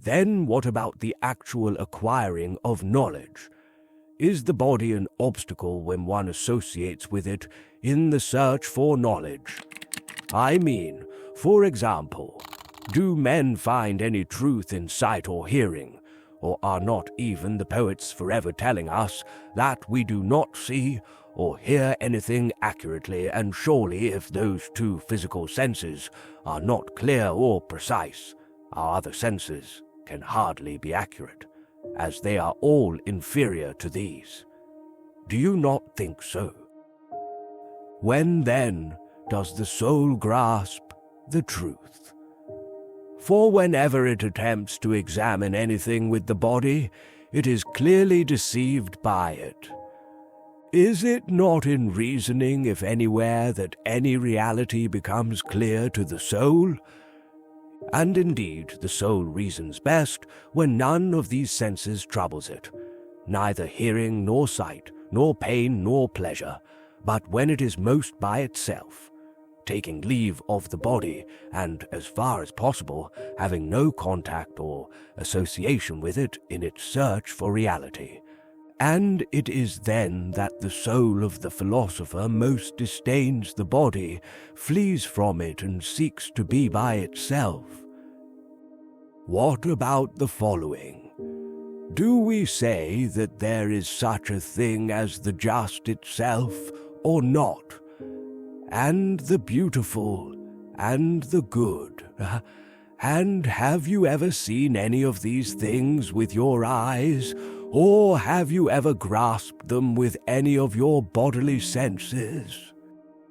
Then what about the actual acquiring of knowledge? Is the body an obstacle when one associates with it in the search for knowledge? I mean, for example, do men find any truth in sight or hearing, or are not even the poets forever telling us that we do not see or hear anything accurately, and surely if those two physical senses are not clear or precise, our other senses can hardly be accurate, as they are all inferior to these. Do you not think so? When then does the soul grasp the truth? For whenever it attempts to examine anything with the body, it is clearly deceived by it. Is it not in reasoning, if anywhere, that any reality becomes clear to the soul? And indeed, the soul reasons best when none of these senses troubles it, neither hearing nor sight, nor pain nor pleasure, but when it is most by itself, taking leave of the body, and, as far as possible, having no contact or association with it in its search for reality. And it is then that the soul of the philosopher most disdains the body, flees from it, and seeks to be by itself. What about the following? Do we say that there is such a thing as the just itself, or not? And the beautiful, and the good? And have you ever seen any of these things with your eyes, or have you ever grasped them with any of your bodily senses?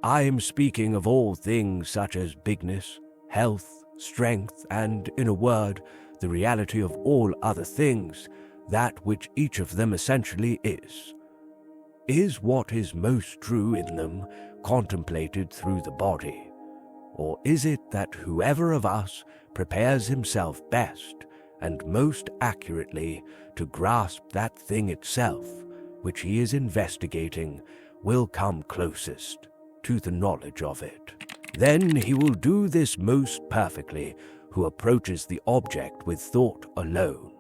I am speaking of all things such as bigness, health, strength, and, in a word, the reality of all other things, that which each of them essentially is. Is what is most true in them contemplated through the body? Or is it that whoever of us prepares himself best and most accurately to grasp that thing itself, which he is investigating, will come closest to the knowledge of it? Then he will do this most perfectly who approaches the object with thought alone,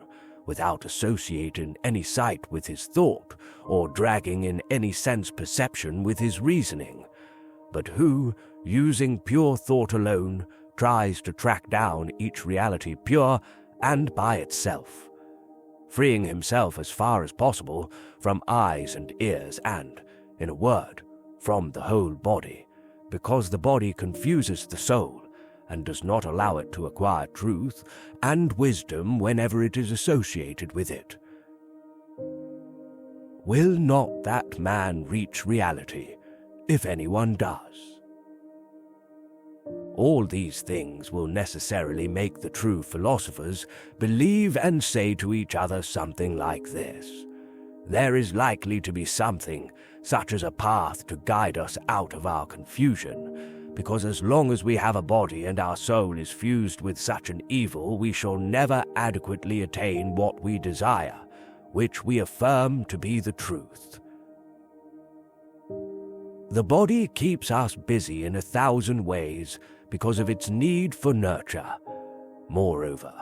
without associating any sight with his thought, or dragging in any sense perception with his reasoning, but who, using pure thought alone, tries to track down each reality pure and by itself, freeing himself as far as possible from eyes and ears and, in a word, from the whole body, because the body confuses the soul and does not allow it to acquire truth and wisdom whenever it is associated with it. Will not that man reach reality, if anyone does? All these things will necessarily make the true philosophers believe and say to each other something like this: there is likely to be something, such as a path to guide us out of our confusion, because as long as we have a body and our soul is fused with such an evil, we shall never adequately attain what we desire, which we affirm to be the truth. The body keeps us busy in 1,000 ways because of its need for nurture. Moreover,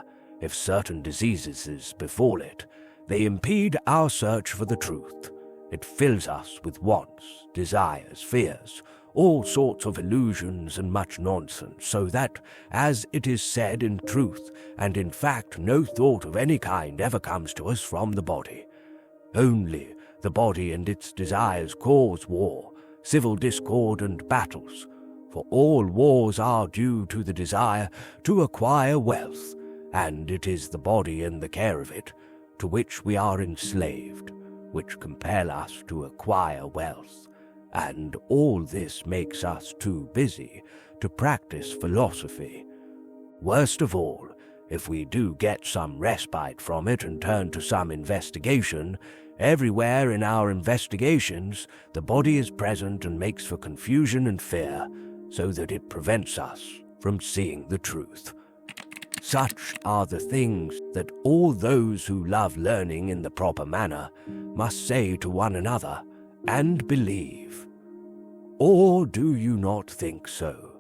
if certain diseases befall it, they impede our search for the truth. It fills us with wants, desires, fears, all sorts of illusions and much nonsense, so that, as it is said in truth and in fact, no thought of any kind ever comes to us from the body. Only the body and its desires cause war, civil discord and battles, for all wars are due to the desire to acquire wealth, and it is the body and the care of it to which we are enslaved, which compel us to acquire wealth, and all this makes us too busy to practice philosophy. Worst of all, if we do get some respite from it and turn to some investigation, everywhere in our investigations the body is present and makes for confusion and fear, so that it prevents us from seeing the truth. Such are the things that all those who love learning in the proper manner must say to one another and believe. Or do you not think so?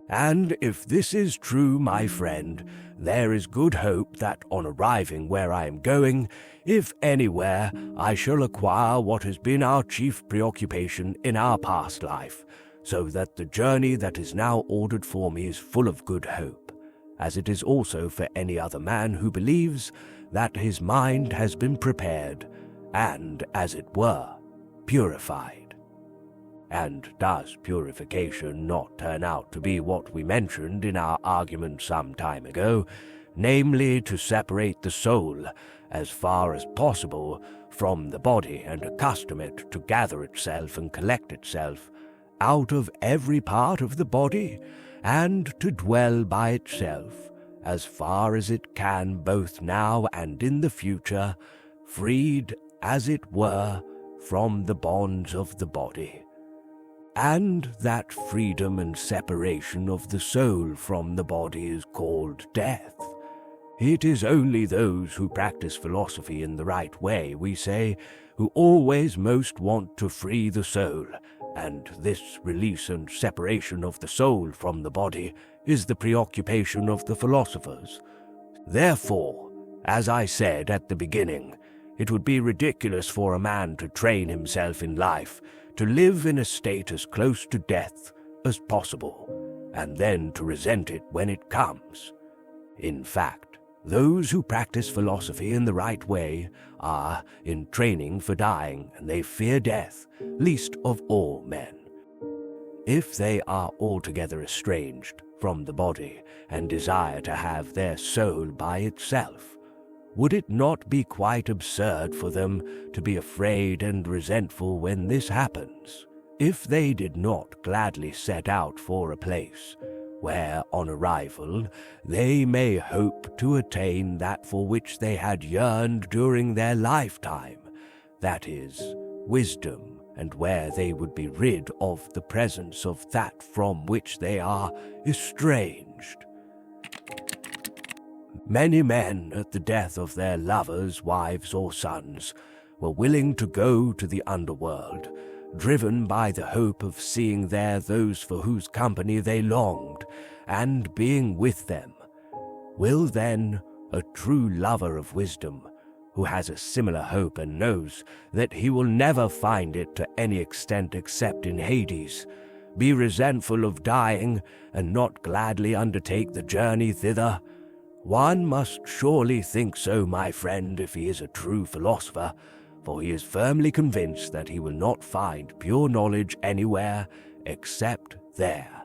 And if this is true, my friend, there is good hope that on arriving where I am going, if anywhere, I shall acquire what has been our chief preoccupation in our past life, so that the journey that is now ordered for me is full of good hope, as it is also for any other man who believes that his mind has been prepared, and, as it were, purified. And does purification not turn out to be what we mentioned in our argument some time ago, namely to separate the soul, as far as possible, from the body and accustom it to gather itself and collect itself out of every part of the body, and to dwell by itself, as far as it can both now and in the future, freed, as it were, from the bonds of the body. And that freedom and separation of the soul from the body is called death. It is only those who practice philosophy in the right way, we say, who always most want to free the soul, and this release and separation of the soul from the body is the preoccupation of the philosophers. Therefore, as I said at the beginning, it would be ridiculous for a man to train himself in life to live in a state as close to death as possible, and then to resent it when it comes. In fact, those who practice philosophy in the right way are in training for dying, and they fear death, least of all men. If they are altogether estranged from the body and desire to have their soul by itself, would it not be quite absurd for them to be afraid and resentful when this happens, if they did not gladly set out for a place where, on arrival, they may hope to attain that for which they had yearned during their lifetime, that is, wisdom, and where they would be rid of the presence of that from which they are estranged? Many men, at the death of their lovers, wives, or sons, were willing to go to the underworld, driven by the hope of seeing there those for whose company they longed, and being with them. Will then a true lover of wisdom, who has a similar hope and knows that he will never find it to any extent except in Hades, be resentful of dying and not gladly undertake the journey thither? One must surely think so, my friend, if he is a true philosopher, for he is firmly convinced that he will not find pure knowledge anywhere except there.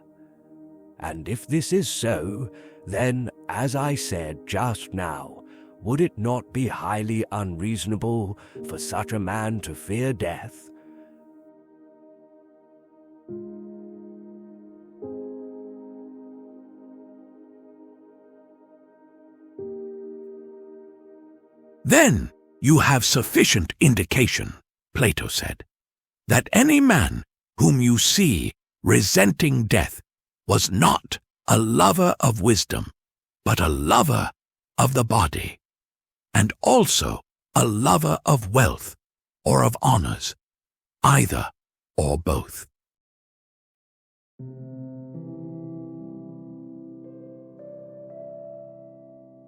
And if this is so, then, as I said just now, would it not be highly unreasonable for such a man to fear death? Then you have sufficient indication, Plato said, that any man whom you see resenting death was not a lover of wisdom, but a lover of the body, and also a lover of wealth or of honors, either or both.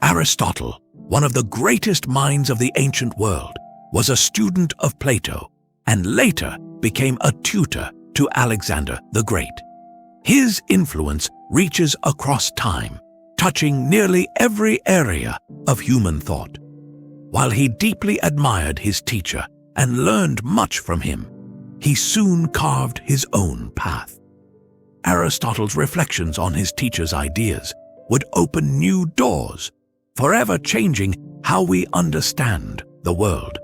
Aristotle, one of the greatest minds of the ancient world, was a student of Plato and later became a tutor to Alexander the Great. His influence reaches across time, touching nearly every area of human thought. While he deeply admired his teacher and learned much from him, he soon carved his own path. Aristotle's reflections on his teacher's ideas would open new doors, forever changing how we understand the world.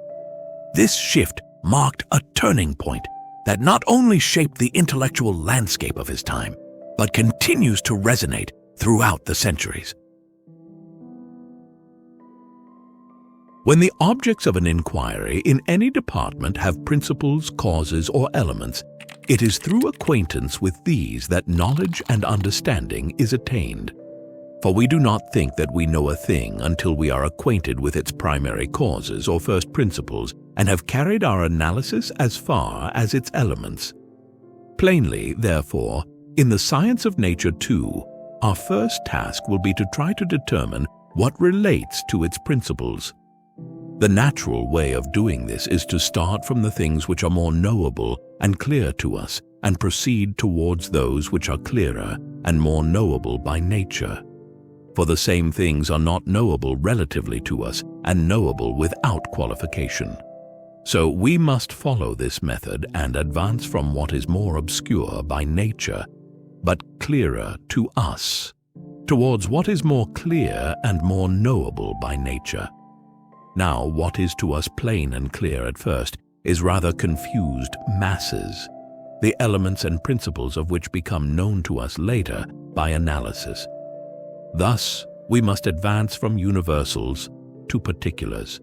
This shift marked a turning point that not only shaped the intellectual landscape of his time, but continues to resonate throughout the centuries. When the objects of an inquiry in any department have principles, causes, or elements, it is through acquaintance with these that knowledge and understanding is attained. For we do not think that we know a thing until we are acquainted with its primary causes or first principles and have carried our analysis as far as its elements. Plainly, therefore, In the science of nature, too, our first task will be to try to determine what relates to its principles. The natural way of doing this is to start from the things which are more knowable and clear to us and proceed towards those which are clearer and more knowable by nature. For the same things are not knowable relatively to us and knowable without qualification. So we must follow this method and advance from what is more obscure by nature, but clearer to us, towards what is more clear and more knowable by nature. Now, what is to us plain and clear at first is rather confused masses, the elements and principles of which become known to us later by analysis. Thus, we must advance from universals to particulars,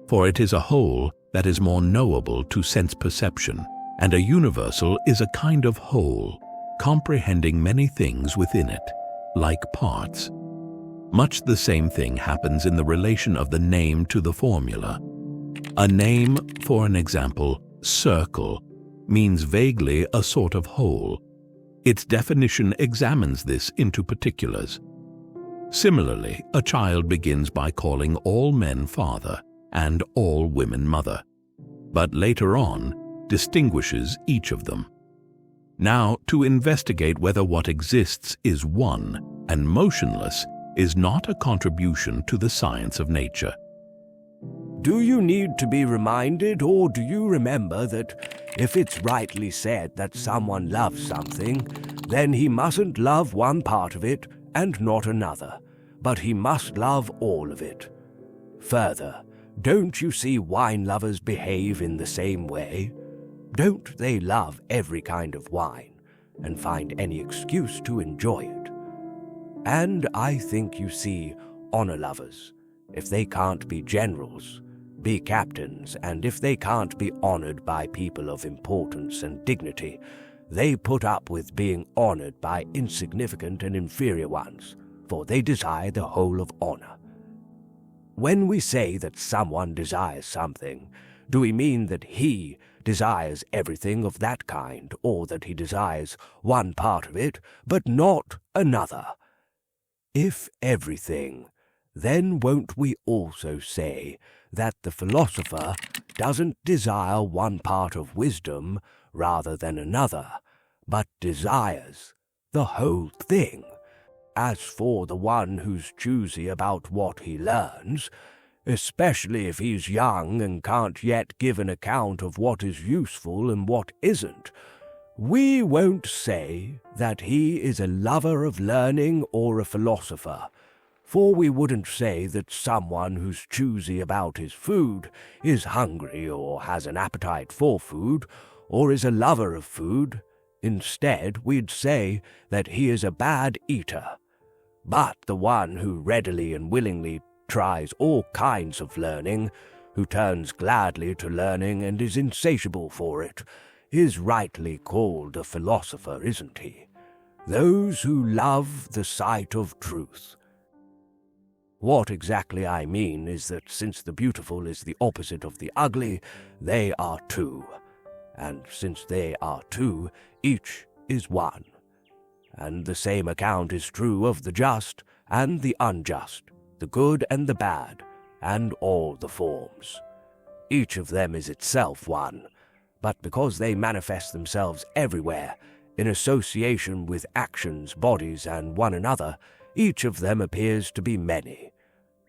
for it is a whole that is more knowable to sense perception, and a universal is a kind of whole, comprehending many things within it, like parts. Much the same thing happens in the relation of the name to the formula. A name, for an example, circle, means vaguely a sort of whole. Its definition examines this into particulars. Similarly, a child begins by calling all men father and all women mother, but later on distinguishes each of them. Now, to investigate whether what exists is one and motionless is not a contribution to the science of nature. Do you need to be reminded, or do you remember that if it's rightly said that someone loves something, then he mustn't love one part of it and not another, but he must love all of it? Further, don't you see wine lovers behave in the same way? Don't they love every kind of wine and find any excuse to enjoy it? And I think you see honor lovers, if they can't be generals, be captains, and if they can't be honored by people of importance and dignity, they put up with being honored by insignificant and inferior ones, for they desire the whole of honor. When we say that someone desires something, do we mean that he desires everything of that kind, or that he desires one part of it, but not another? If everything, then won't we also say that the philosopher doesn't desire one part of wisdom rather than another, but desires the whole thing? As for the one who's choosy about what he learns, especially if he's young and can't yet give an account of what is useful and what isn't, we won't say that he is a lover of learning or a philosopher, for we wouldn't say that someone who's choosy about his food is hungry or has an appetite for food, or is a lover of food. Instead, we'd say that he is a bad eater. But the one who readily and willingly tries all kinds of learning, who turns gladly to learning and is insatiable for it, is rightly called a philosopher, isn't he? Those who love the sight of truth. What exactly I mean is that since the beautiful is the opposite of the ugly, they are two. And since they are two, each is one. And the same account is true of the just and the unjust, the good and the bad, and all the forms. Each of them is itself one, but because they manifest themselves everywhere, in association with actions, bodies, and one another, each of them appears to be many.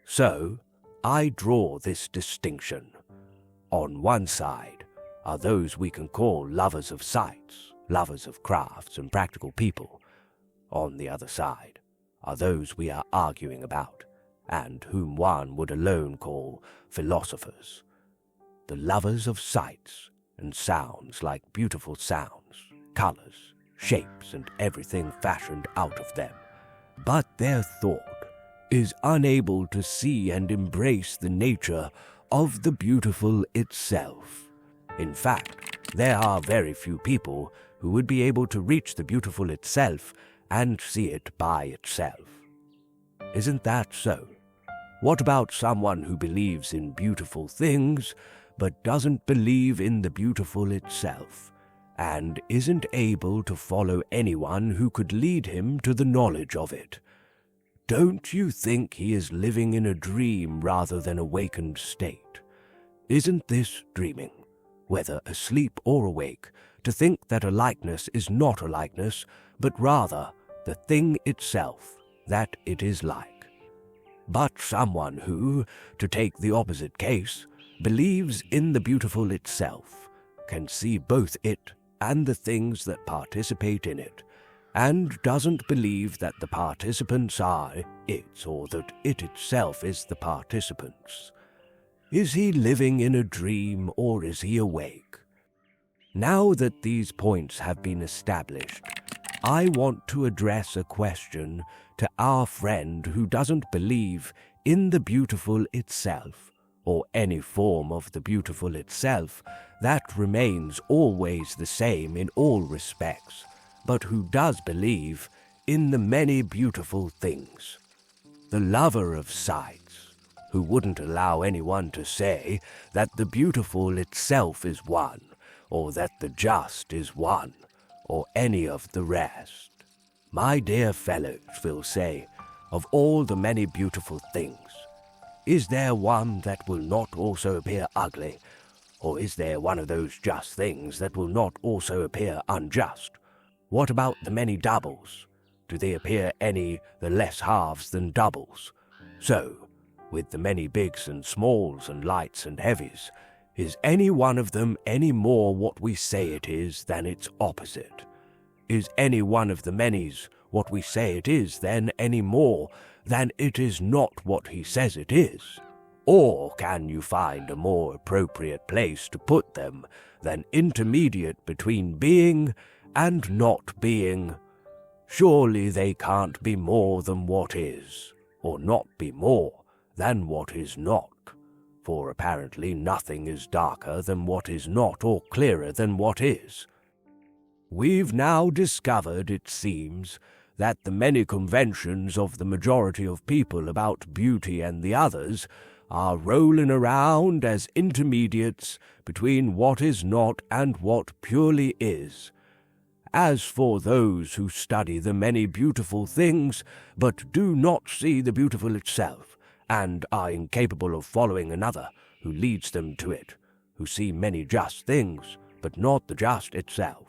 So, I draw this distinction. On one side are those we can call lovers of sights, lovers of crafts, and practical people. On the other side are those we are arguing about, and whom one would alone call philosophers, the lovers of sights and sounds, like beautiful sounds, colors, shapes, and everything fashioned out of them. But their thought is unable to see and embrace the nature of the beautiful itself. In fact, there are very few people who would be able to reach the beautiful itself and see it by itself. Isn't that so? What about someone who believes in beautiful things, but doesn't believe in the beautiful itself, and isn't able to follow anyone who could lead him to the knowledge of it. Don't you think he is living in a dream rather than awakened state? Isn't this dreaming, whether asleep or awake, to think that a likeness is not a likeness, but rather the thing itself, that it is like? But someone who, to take the opposite case, believes in the beautiful itself, can see both it and the things that participate in it, and doesn't believe that the participants are it, or that it itself is the participants. Is he living in a dream, or is he awake? Now that these points have been established, I want to address a question to our friend who doesn't believe in the beautiful itself, or any form of the beautiful itself that remains always the same in all respects, but who does believe in the many beautiful things. The lover of sights, who wouldn't allow anyone to say that the beautiful itself is one, or that the just is one, or any of the rest. My dear fellows will say, of all the many beautiful things, is there one that will not also appear ugly, or is there one of those just things that will not also appear unjust? What about the many doubles? Do they appear any the less halves than doubles? So, with the many bigs and smalls and lights and heavies, is any one of them any more what we say it is than its opposite? Is any one of the manys what we say it is then any more than it is not what he says it is? Or can you find a more appropriate place to put them than intermediate between being and not being? Surely they can't be more than what is, or not be more than what is not, for apparently nothing is darker than what is not or clearer than what is. We've now discovered, it seems, that the many conventions of the majority of people about beauty and the others are rolling around as intermediates between what is not and what purely is. As for those who study the many beautiful things, but do not see the beautiful itself, and are incapable of following another who leads them to it, who see many just things, but not the just itself.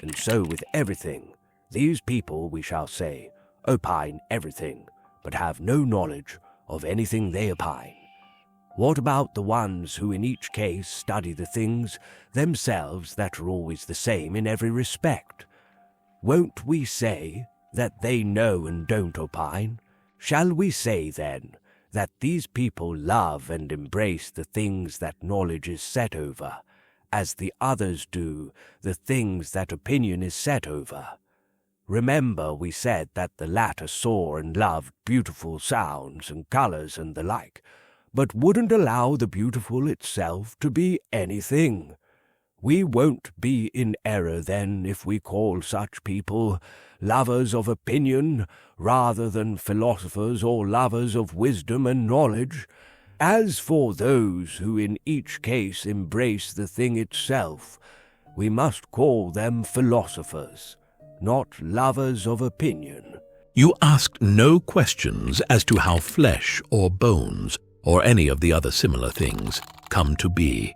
And so with everything, these people, we shall say, opine everything, but have no knowledge of anything they opine. What about the ones who in each case study the things themselves that are always the same in every respect? Won't we say that they know and don't opine? Shall we say, then, that these people love and embrace the things that knowledge is set over, as the others do the things that opinion is set over? Remember we said that the latter saw and loved beautiful sounds and colours and the like, but wouldn't allow the beautiful itself to be anything. We won't be in error then if we call such people lovers of opinion rather than philosophers or lovers of wisdom and knowledge. As for those who in each case embrace the thing itself, we must call them philosophers, not lovers of opinion. You asked no questions as to how flesh or bones, or any of the other similar things, come to be.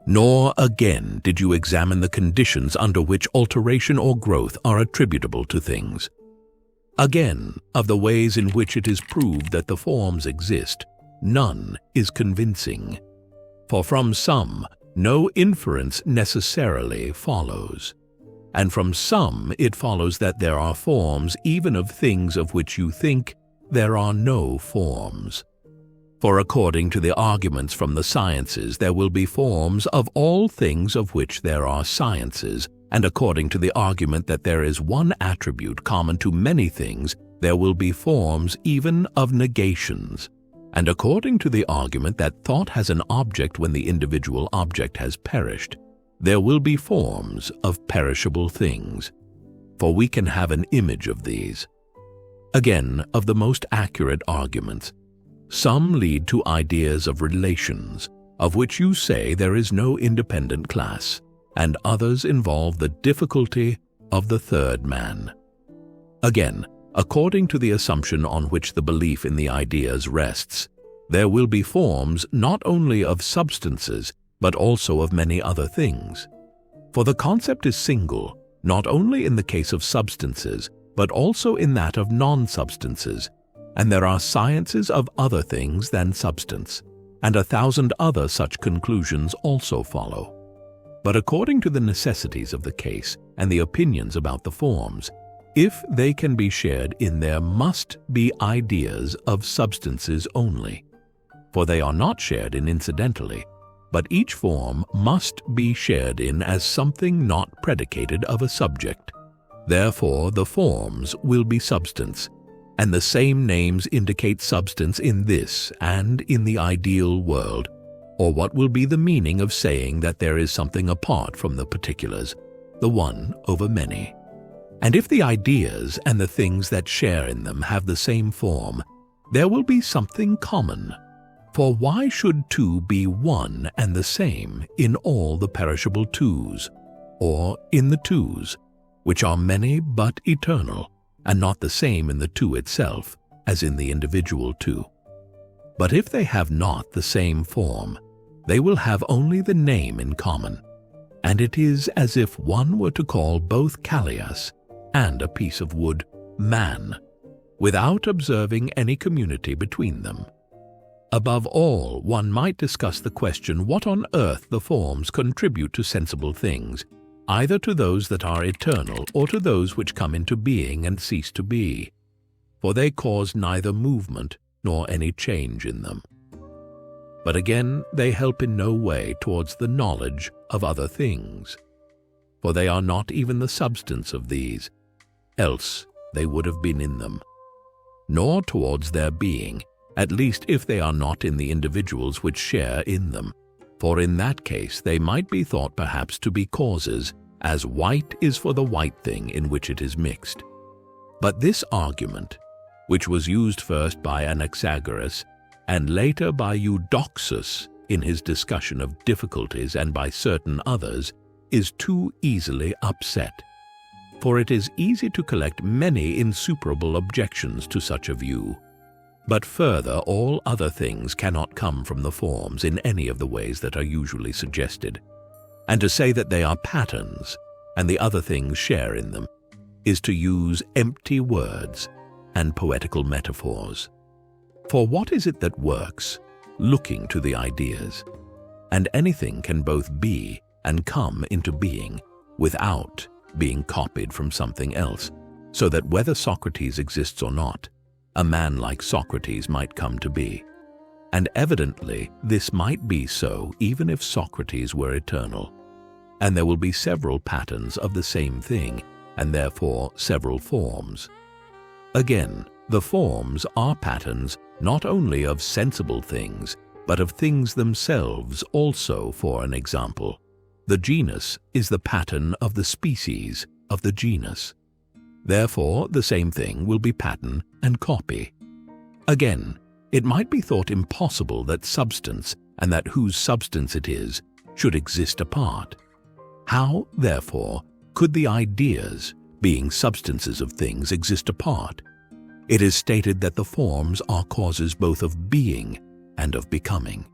Nor again did you examine the conditions under which alteration or growth are attributable to things. Again, of the ways in which it is proved that the forms exist, none is convincing. For from some, no inference necessarily follows. And from some it follows that there are forms even of things of which you think there are no forms. For according to the arguments from the sciences, there will be forms of all things of which there are sciences, and according to the argument that there is one attribute common to many things, there will be forms even of negations. And according to the argument that thought has an object when the individual object has perished, there will be forms of perishable things. For we can have an image of these. Again, of the most accurate arguments, some lead to ideas of relations, of which you say there is no independent class, and others involve the difficulty of the third man. Again, according to the assumption on which the belief in the ideas rests, there will be forms not only of substances, but also of many other things. For the concept is single, not only in the case of substances, but also in that of non-substances, and there are sciences of other things than substance, and 1,000 other such conclusions also follow. But according to the necessities of the case and the opinions about the forms, if they can be shared in, there must be ideas of substances only, for they are not shared in incidentally, but each form must be shared in as something not predicated of a subject. Therefore, the forms will be substance, and the same names indicate substance in this and in the ideal world, or what will be the meaning of saying that there is something apart from the particulars, the one over many. And if the ideas and the things that share in them have the same form, there will be something common. For why should two be one and the same in all the perishable twos, or in the twos, which are many but eternal, and not the same in the two itself as in the individual two? But if they have not the same form, they will have only the name in common, and it is as if one were to call both Callias and a piece of wood man, without observing any community between them. Above all, one might discuss the question what on earth the forms contribute to sensible things, either to those that are eternal or to those which come into being and cease to be, for they cause neither movement nor any change in them. But again, they help in no way towards the knowledge of other things, for they are not even the substance of these, else they would have been in them, nor towards their being, at least if they are not in the individuals which share in them, for in that case they might be thought perhaps to be causes, as white is for the white thing in which it is mixed. But this argument, which was used first by Anaxagoras and later by Eudoxus in his discussion of difficulties and by certain others, is too easily upset. For it is easy to collect many insuperable objections to such a view. But further, all other things cannot come from the forms in any of the ways that are usually suggested. And to say that they are patterns, and the other things share in them, is to use empty words and poetical metaphors. For what is it that works, looking to the ideas? And anything can both be and come into being without being copied from something else, so that whether Socrates exists or not, a man like Socrates might come to be. And evidently this might be so even if Socrates were eternal. And there will be several patterns of the same thing, and therefore several forms. Again, the forms are patterns not only of sensible things, but of things themselves also. For an example, the genus is the pattern of the species of the genus. Therefore, the same thing will be pattern and copy. Again, it might be thought impossible that substance, and that whose substance it is, should exist apart. How, therefore, could the ideas, being substances of things, exist apart? It is stated that the forms are causes both of being and of becoming.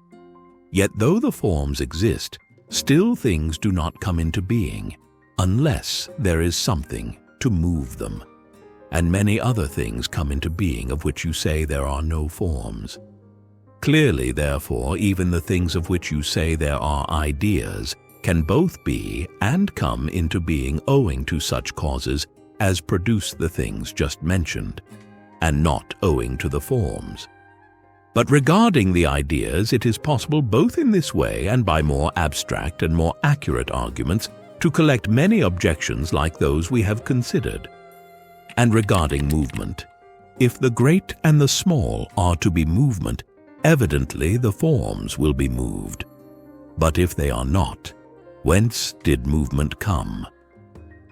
Yet though the forms exist, still things do not come into being, unless there is something to move them. And many other things come into being of which you say there are no forms. Clearly, therefore, even the things of which you say there are ideas can both be and come into being owing to such causes as produce the things just mentioned, and not owing to the forms. But regarding the ideas, it is possible both in this way and by more abstract and more accurate arguments to collect many objections like those we have considered. And regarding movement, if the great and the small are to be movement, evidently the forms will be moved. But if they are not, whence did movement come?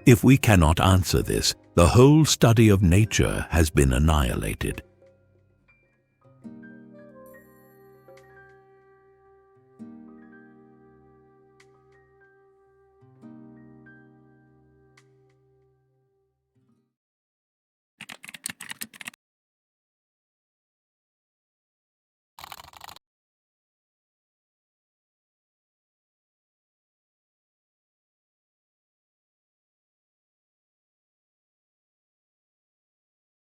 If we cannot answer this, the whole study of nature has been annihilated.